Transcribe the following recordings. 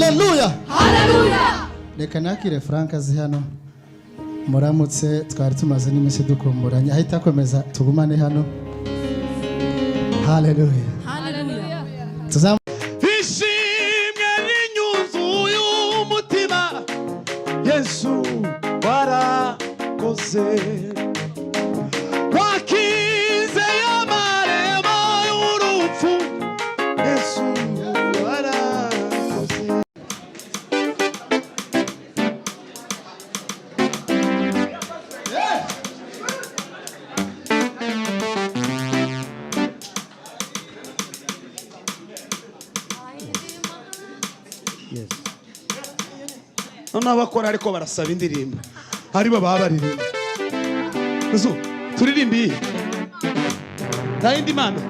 Haleluya. Haleluya. Reka nakire Frank azi hano. Muramutse twari tumaze n'iminsi dukumburanye ahita akomeza tugumane hano. Haleluya. Haleluya. Ishimwe n'inyuzuye umutima Yesu warakoze wakize amarembo y'urupfu Yesu warakoze. Yes. None abakora ariko barasaba indirimbo aribo baba baririmba Yesu turirimbi nta yindi mana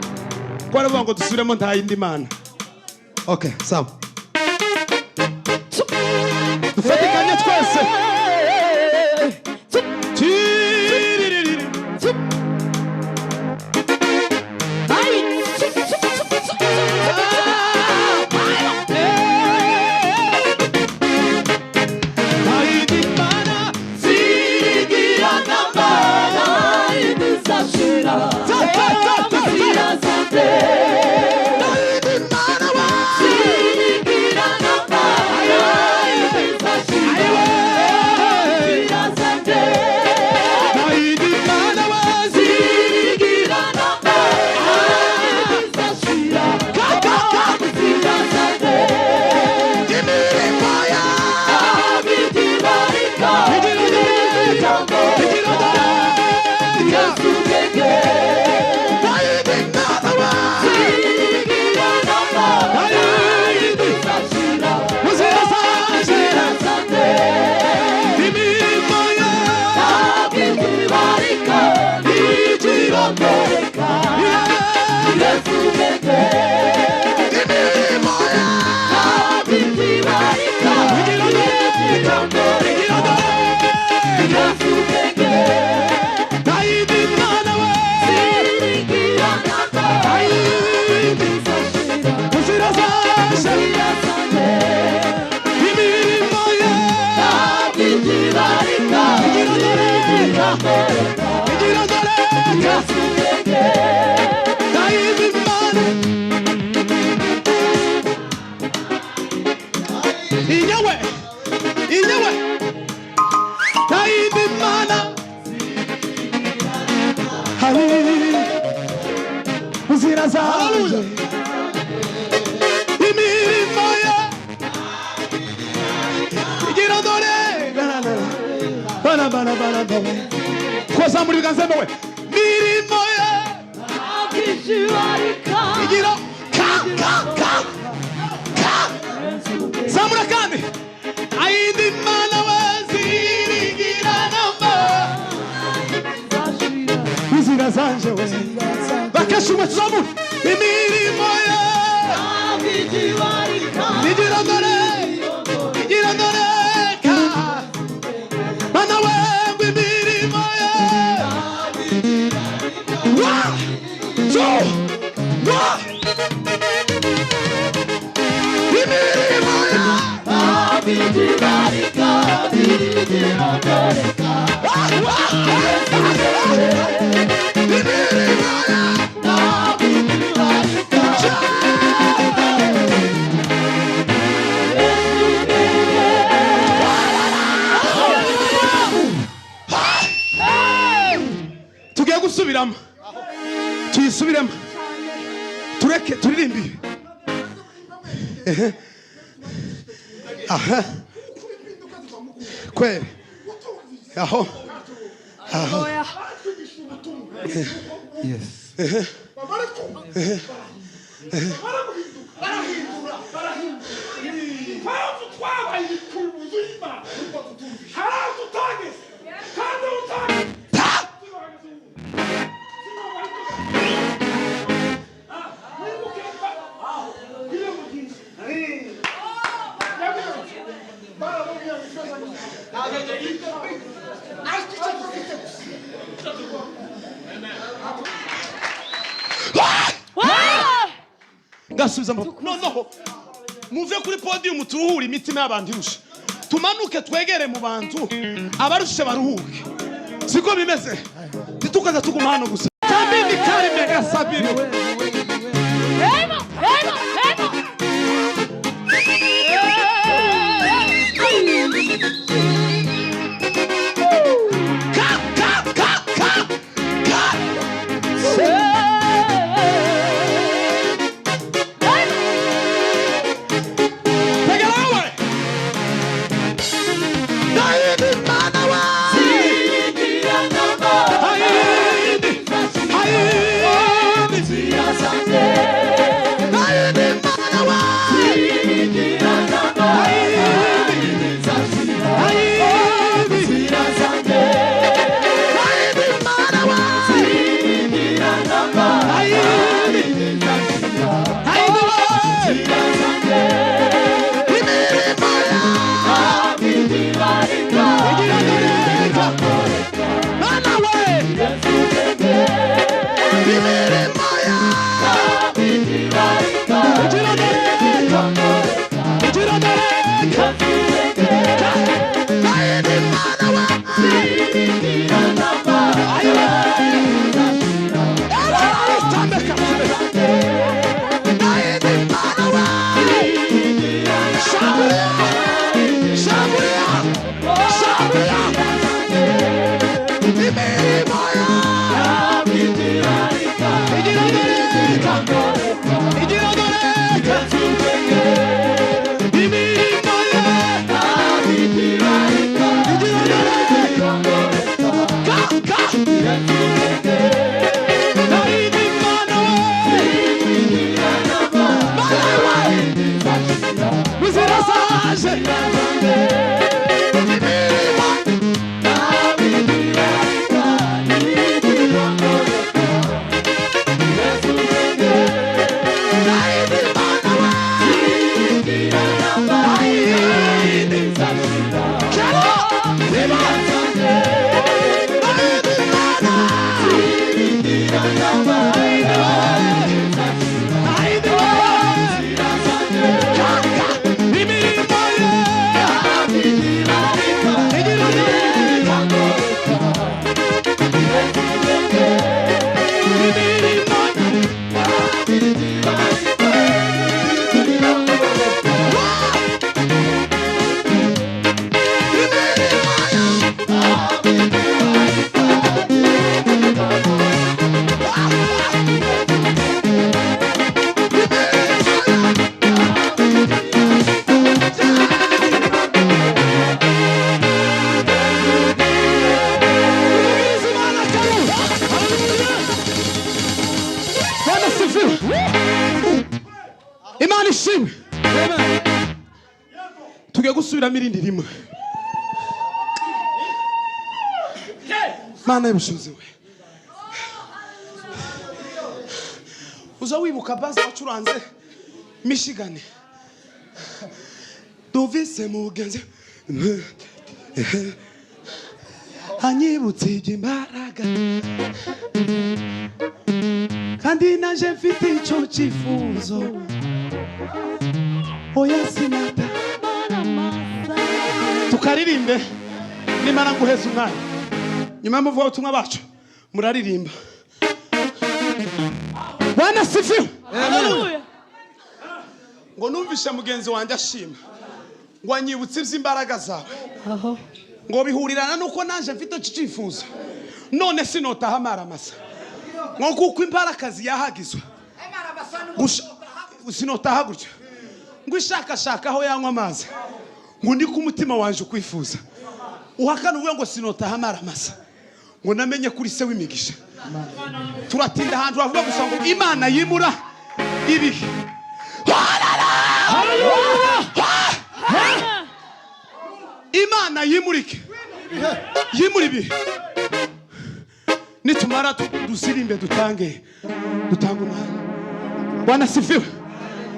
ko aravuga ngo dusubiremo nta yindi mana. Okay, sawa dufatikanye twese Koza muri biganza mwe mirimo ya akishiwarika igiro ka Samura kandi ayindi mana wazirigira namba uzira zanje we bakashumwe tuzamu imirimo ya akishiwarika igiro dore ka mana we imirimo ya tugiye gusubiramo tuyisubiremo tureke turirimbi aha kweli aho Yes. Gasubiza no muve kuri podium turuhura imitima y'abantu irusha tumanuke twegere mu bantu abarushe baruhuke siko bimeze ntitukaza tuguma hano gusa tambindi kari mega sabiri mirindi rimwe mana y'ubushobozi we uza wibuka baza wacuranze Michigan duvise mugenzi anyibutse imbaraga kandi naje mfite icyo cyifuzo oya sinata tukaririmbe nimara guheza umwanya nyuma muvuga ubutumwa bacu muraririmba Bwana sifiwe haleluya ngo numvishe mugenzi wanjye ashima ngo anyibutse imbaraga zawe ngo bihurirana nuko nanje mfite icyifuzo none sinotaha amaramasa ngo kuko imbarakazi yahagizwe sinotaha gutyo ngo ishakashaka aho yanywa amazi ngo ndi ku mutima wanje kwifuza uhakana uvuga ngo sinotaha amaramasa ngo namenye kuri se w'imigisha turatinda ahantu bavuga gusa ngo Imana yimura ibihe Imana yimurike yimura ibihe nitumara dusirimbe dutange umwanya Bwana sifiwe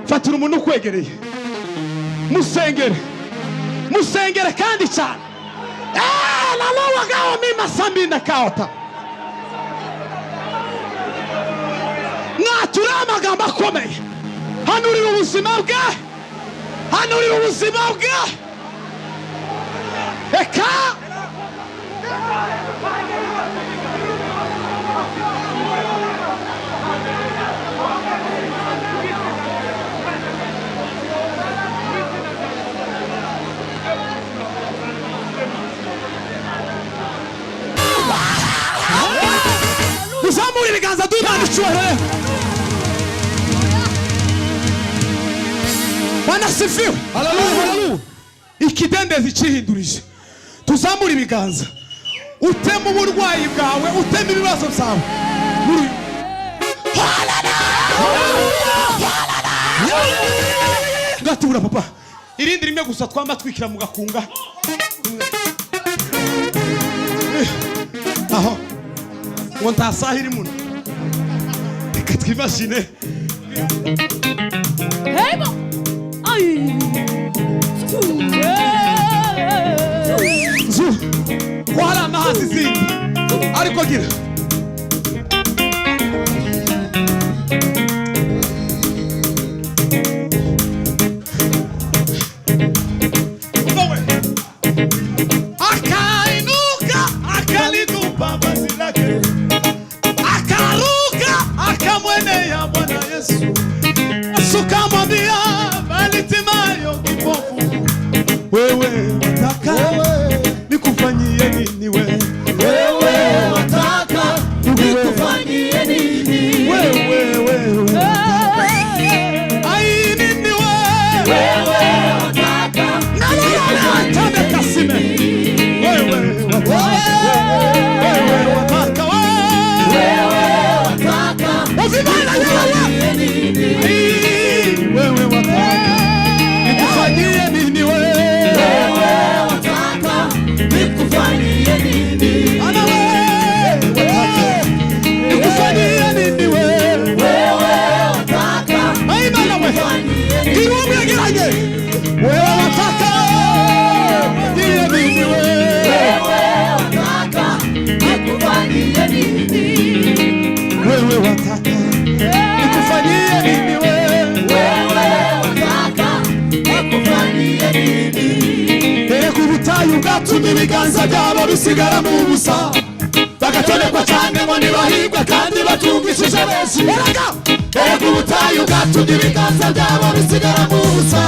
fatira umuntu ukwegereye musengere kandi cyane lalawa gawa mima sambinda kaota mwatura amagambo akomeye hanurira ubuzima bwe hanurira ubuzima bwe eka tuzamura ibiganza duhimana icyubahiro. Wanasifiwe. Haleluya. Ikidendezi cihindurije. Tuzamura ibiganza. Utema uburwayi bwawe, utema ibibazo byawe. Ngatura papa. Irindi rimwe gusa twamba twikira mu gakunga. Aho. Wonta sahiri muno. Reka twimashine. Hebo. Ay. Zu. Wala amazi zindi. Ariko gira. Akainuka, akalinupa basi lake. Akaruka, akamwenea Bwana Yesu. Yesu kamwambia Bartimayo kipofu, wewe wataka nikufanyie nini wewe? Wewe wataka nikufanyie nini? Wewe ai nini wewe? Wewe wataka nikufanyie kasime wewe wataka wewe wataka uzimana nikufanyie nini? wewe wataka nikufanyie nini wewe? Wewe wataka nikufanyie nini? Ana wewe wataka nikufanyie nini wewe? Wewe wataka ai bana wewe nikufanyie nini? kiumbe giraje wewe wataka nikufanyie nini wewe? Wewe wataka nikufanyie nini? Wewe wataka nikufanyie nini wewe? Wewe wataka nikufanyie nini? Ere kubutayu gatumye ibiganza byabo bisigara mu busa, bagatonekwa cyane ngo ntibahirwe kandi batungishije benshi. Ere kubutayu gatumye ibiganza byabo bisigara mu busa,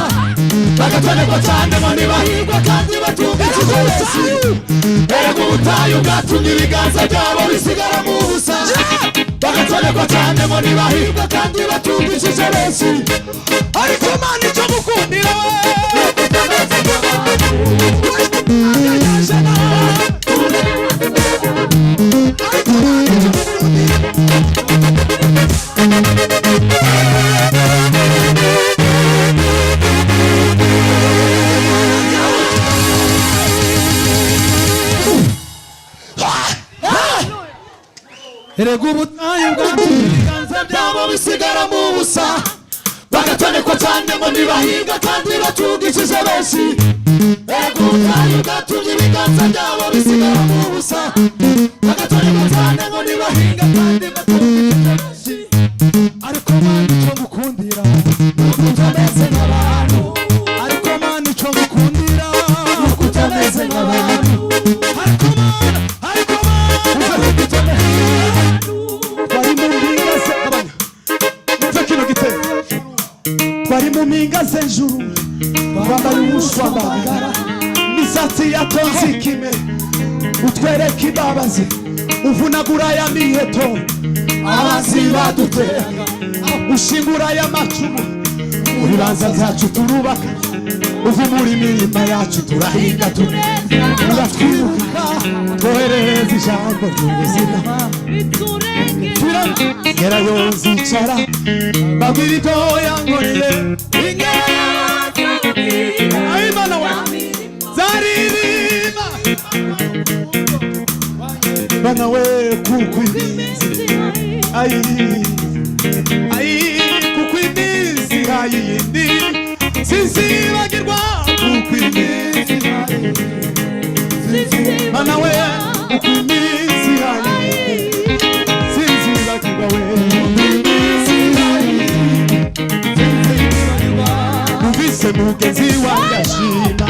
bagatonekwa cyane ngo ntibahirwe kandi batungishije benshi. Ere kubutayu gatumye ibiganza byabo bisigara mu busa, bagatonekwa cyane ngo ntibahirwe kandi batungishije benshi. Ariko Imana icyo gukundira erega ubutayu bwatumye ibiganza byabo bisigara mu busa, bagatonekwa cyane ngo ntibahirwe kandi batungishije benshi. Erega ubutayu bwatumye ibiganza byabo bisigara mu busa, bagatonekwa cyane ngo ntibahirwe kandi batungishije benshi. Ariko Mana icyo ngukundira Utameze nk'abantu, ariko Mana icyo ngukundira utameze nk'abantu, ariko Mana bari mu mpinga ze abanya mve kino gitero bari mu mpinga ze njuru bambaye umushwambagara misatsi yatonze ikime utwereka imbabazi uvunagura ya miheto abanzi baduteraga ushingura ya macumu mu bibanza byacu turubaka uvumura imirima yacu turahinga turatwibuka twohereza ijambo ry'ubuzima gerayo nzicara babwira ibyo yankoreye ayi mana we zaririmba bana we kuko iminsi ayi kuko iminsi hayindi sizibagirwa kuko iminsi bana we kuko iminsi hayindi sizibagirwa we numvise mu mugenzi wanjye ashima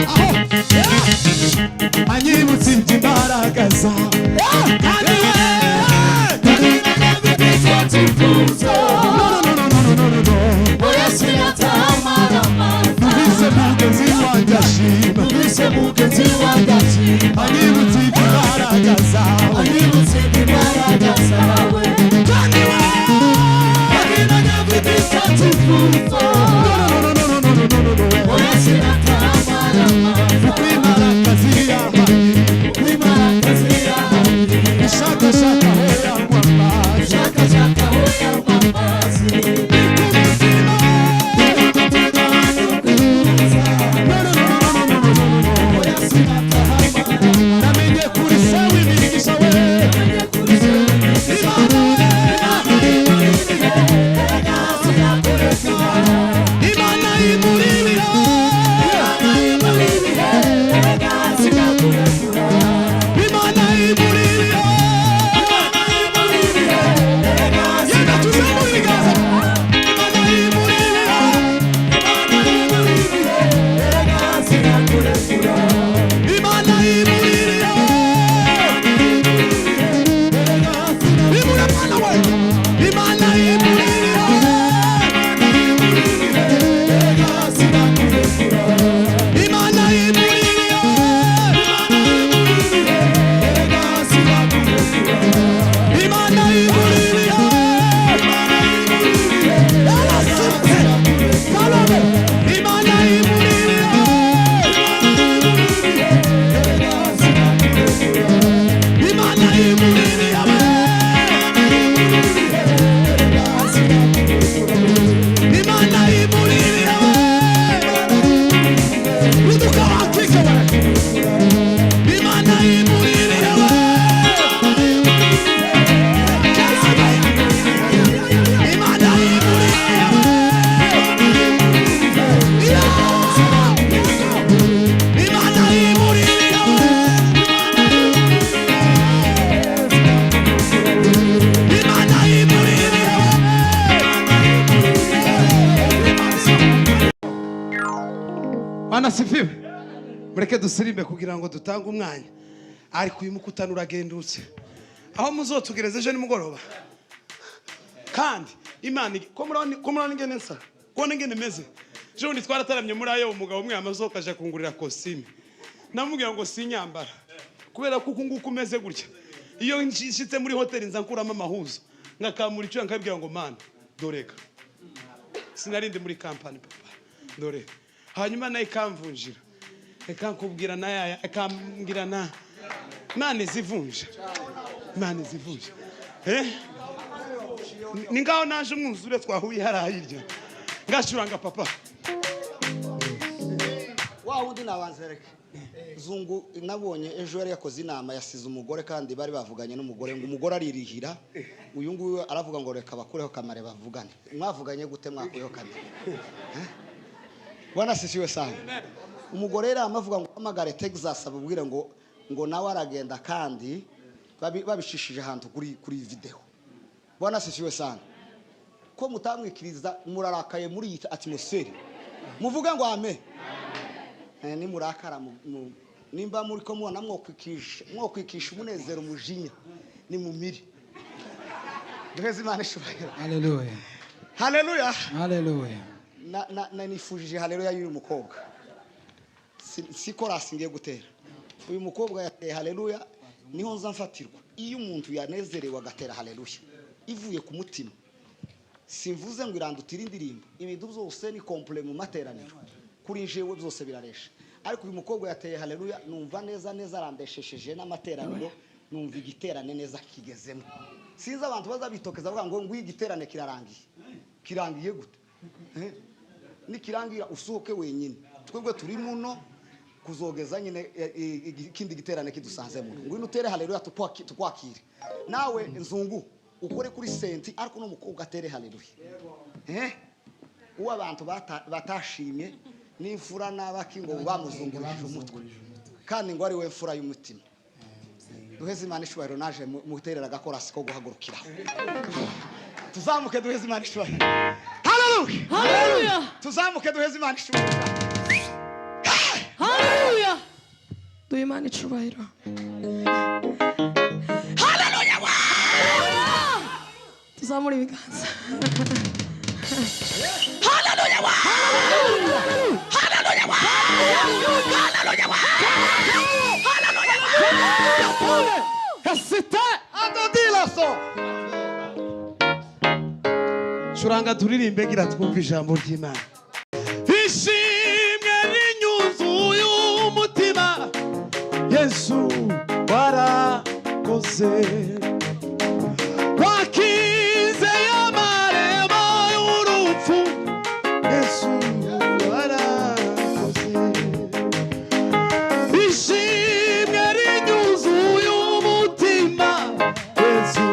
anyibutse iby'imbaraga zawe kandi numvise mugenzi wanjye ashima anyibutse iby'imbaraga zawe kandi Anasifiwe. Mureke dusirimbe kugira ngo dutange umwanya. Ariko uyu mukutano uragendutse. Aho muzotugereza ejo nimugoroba. Kandi Imana ko murani ngene nsa. Ko ngene meze. Je undi twarataramye muri ayo umugabo umwe amazoka aje kungurira costume. Namubwira ngo sinyambara. Kubera kuko nguko umeze gutya. Iyo nshitse muri hoteli nza nkuramo amahuzo. Ngakamura icyo nkabwira ngo mana doreka. Sinarinde muri company papa. Dore. Hanyuma nayo ikamvunjira ikankubwira nayo ikambwira na mane zivunja ni ngaho naje umwuzure twahuye harahirya ngashuranga papa wa wundi nabanzereke zungu nabonye ejo yari yakoze inama yasize umugore kandi bari bavuganye n'umugore ngo umugore aririhira uyu nguyu aravuga ngo reka bakureho kamare bavugane mwavuganye gute mwakuyeho kamare Bwana sisiwe sana. Umugore era amavuga ngo amagare Texas abubwire ngo nawe aragenda kandi babishishije hantu kuri video. Bwana sisiwe sana. Ko mutamwikiriza murarakaye muri iyi atmosphere. Muvuga ngo ame. Ni murakara nimba muri ko mubona mwokwikisha umunezero mujinya ni mumiri. Duheze Imana ishubahiro. Hallelujah. Hallelujah. Hallelujah. Na nifujije haleluya y'uyu mukobwa siko rasingiye gutera uyu mukobwa yateye haleluya niho nza mfatirwa iyo umuntu yanezerewe agatera haleluya ivuye ku mutima simvuze ngo irandutira indirimbo ibintu byose ni komple mu materaniro kuri jewe byose biraresha ariko uyu mukobwa yateye haleluya numva neza arandeshesheje n'amateraniro numva igiterane neza kigezemo sinza abantu bazabitokeza bavuga ngo igiterane kirangiye gute nikirangira usohoke wenyine twebwe turi muno kuzogeza nyine ikindi giterane kidusanze muno ngwino utere haleluya tukwakire nawe nzungu ukore kuri senti ariko no mukobwa atere haleluya uwo abantu batashimye n'imfura n'abaki ngo bamuzungurije umutwe kandi ngo ari we mfura y'umutima duheze Imana ishubahiro naje muterera gakorasi ko guhagurukira tuzamuke duheze Imana ishubahiro. Hallelujah. Hallelujah. Tuzamuke duheze Imana ishubahiro. Imana icubahiro. Haleluya. Tuzamura ibiganza. Haleluya. Haleluya. Haleluya. Hasita Adodilaso. curanga turirimbe gira twumva ijambo ry'Imana. Ishimwe rinyuzuye umutima, Yesu warakoze, wakize amarembo y'urupfu, Yesu warakoze. Ishimwe rinyuzuye umutima, Yesu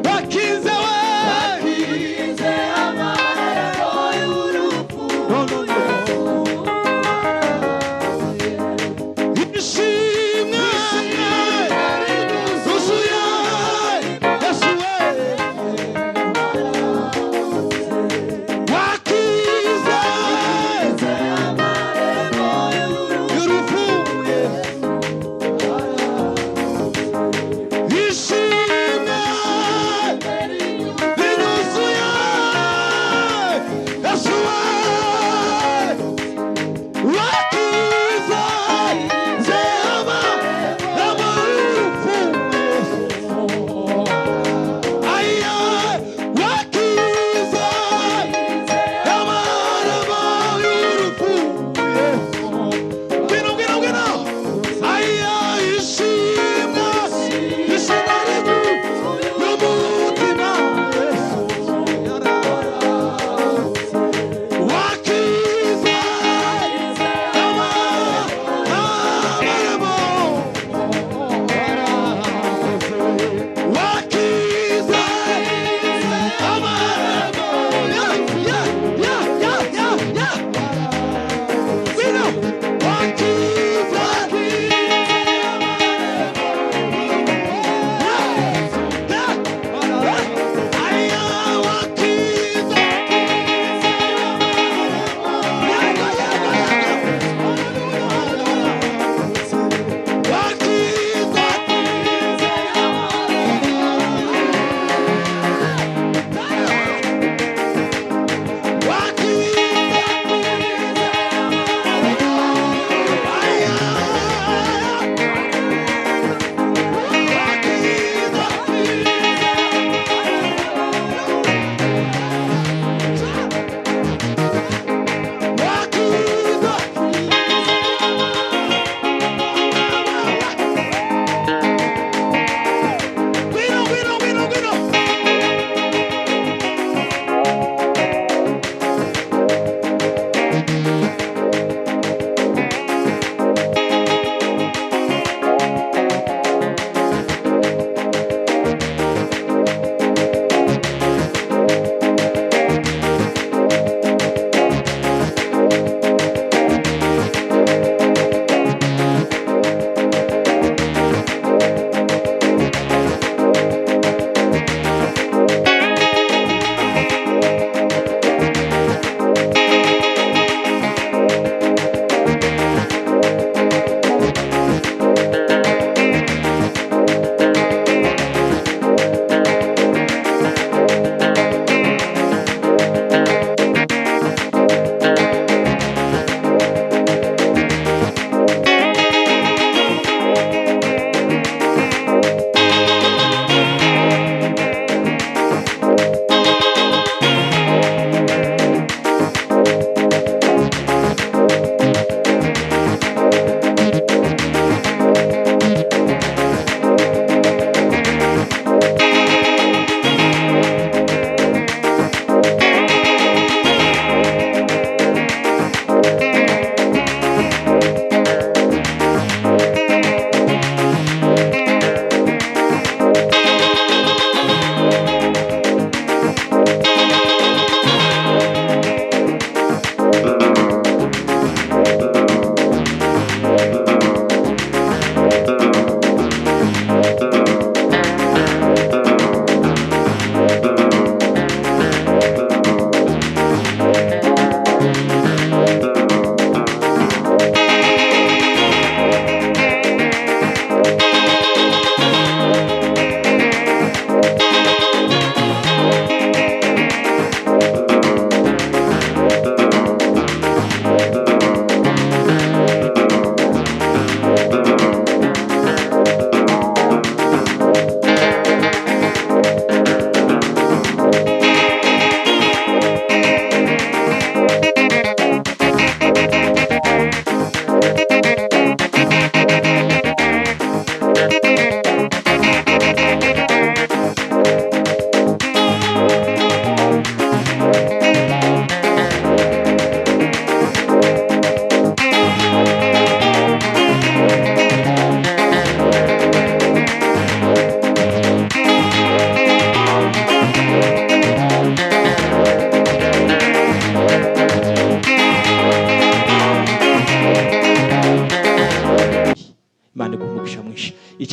wakize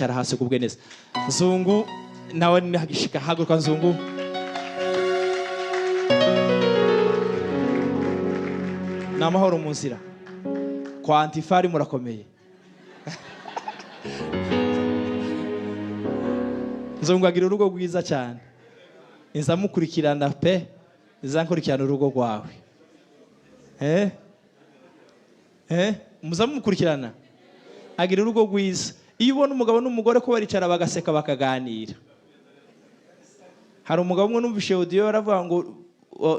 icara hasi kubwe neza. Nzungu nawe nihagishika haguruka Nzungu. Namahoro mu nzira. Kwa Antifari murakomeye. Nzungu agira urugo rwiza cyane. Inzamukurikirana pe, izankurikirana urugo rwawe. Muzamukurikirana. Agira urugo rwiza. Iyo ubona umugabo n'umugore ko baricara bagaseka bakaganira. Hari umugabo umwe numvishe audio aravuga ngo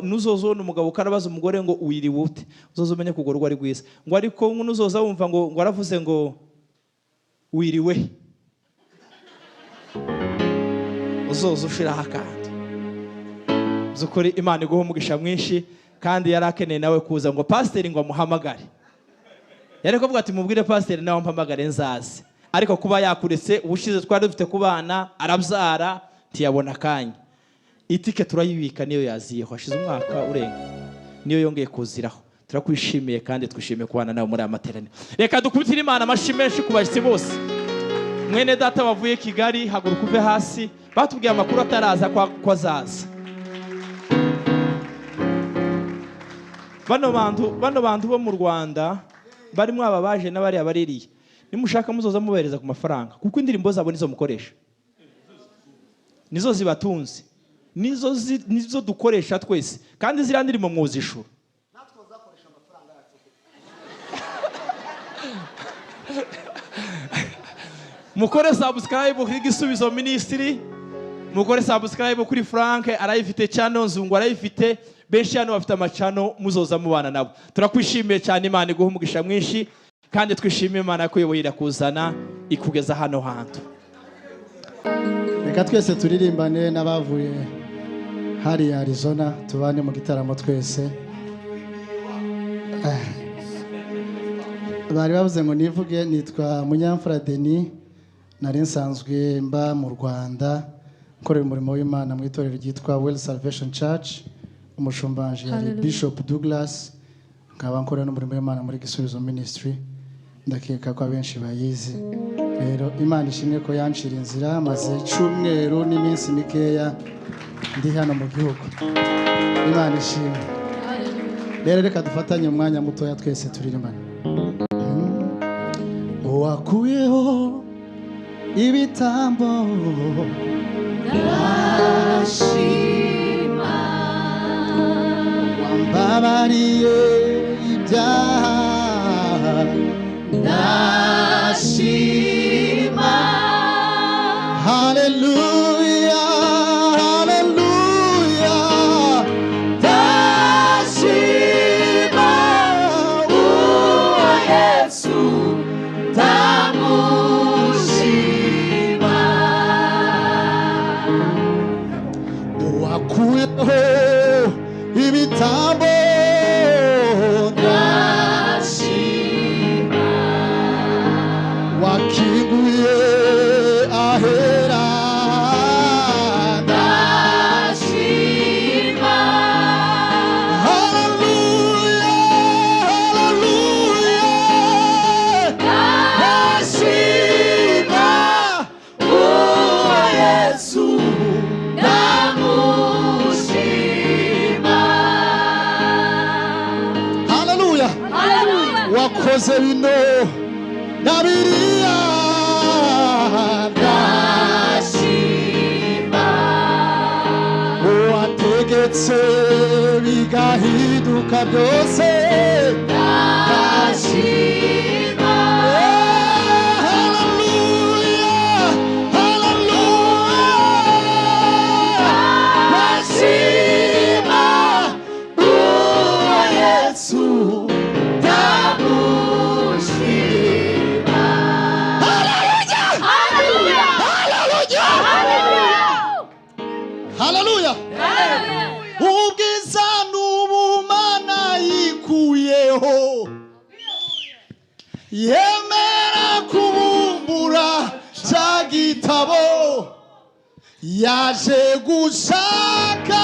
nuzozona umugabo karabaza umugore ngo wiriwe ute, uzozumenye kugora rwo ari rwiza. Ngo ariko nuzoza wumva ngo aravuze ngo wiriwe, uzoza ushiraho akandi. Zukuri Imana iguha umugisha mwinshi, kandi yarakeneye nawe kuza ngo pastor ngo amuhamagare. Yari kuvuga ati mubwire pastor nawe mpamagare nzaze, ariko kuba yakuretse ubushize twari dufite kubana arabyara tiyabona kanya. Itike turayibika niyo yaziyeho, hashize umwaka urenga niyo yongeye kuziraho. Turakwishimiye kandi twishimiye kubana nawe muri amaterane. Reka dukubitire Imana amashi menshi kubashitsi bose. Mwene data bavuye Kigali, haguruka uve hasi, batubwiye amakuru ataraza kwa zaza. Bano bantu bo mu Rwanda barimo ababaje n'abari abaririye, nimushaka muzoza mubereza ku mafaranga, kuko indirimbo zabo nizo mukoresha, nizo zibatunze, nizo dukoresha twese, kandi ziriya ndirimbo mwuzishura. natwe zakoresha amafaranga yacu. Mukore subscribe kuri Gisubizo Ministry, mukore subscribe kuri Frank arayifite channel, Nzungu arayifite, benshi hano bafite amacano, muzoza mubana nabo. Turakwishimiye cyane, Imana iguha umugisha mwinshi, kandi twishimiye Imana ko yoboyira kuzana ikugeza hano hantu. Reka twese turirimbane n'abavuye hari Arizona, tubane mu gitaramo twese. Bari bavuze ngo nivuge, nitwa Munyamfura Denis, nari nsanzwe mba mu Rwanda nkorera umurimo w'Imana mu itorero ryitwa Well Salvation Church. Umushumbanji yari Bishop Douglas, nkaba nkorera n'umurimo w'Imana muri Gisubizo Ministry. Ndakeka ko abenshi bayizi. Rero Imana ishimwe ko yanshira inzira, maze cyumweru n'iminsi mikeya ndi hano mu gihugu. Imana ishimwe. Rero reka dufatanye umwanya mutoya twese turirimbane. Wakuyeho ibitambo ndashima, wambabariye ibyaha ndashima, haleluya haleluya ndashima uwo Yesu ndamushima. wakuyeho ibitambo ndashima, wakinguye ahera ndashima, haleluya haleluya ndashima uwo Yesu ndamushima. haleluya Haleluya. wakoze bino na biriya ndashima, wategetse bigahinduka byose ndashima, haleluya haleluya ndashima uwo Yesu ndamushima. Haleluya. haleluya ubwiza n'ubumana yikuyeho, yemera kubumbura cya gitabo, yaje gushaka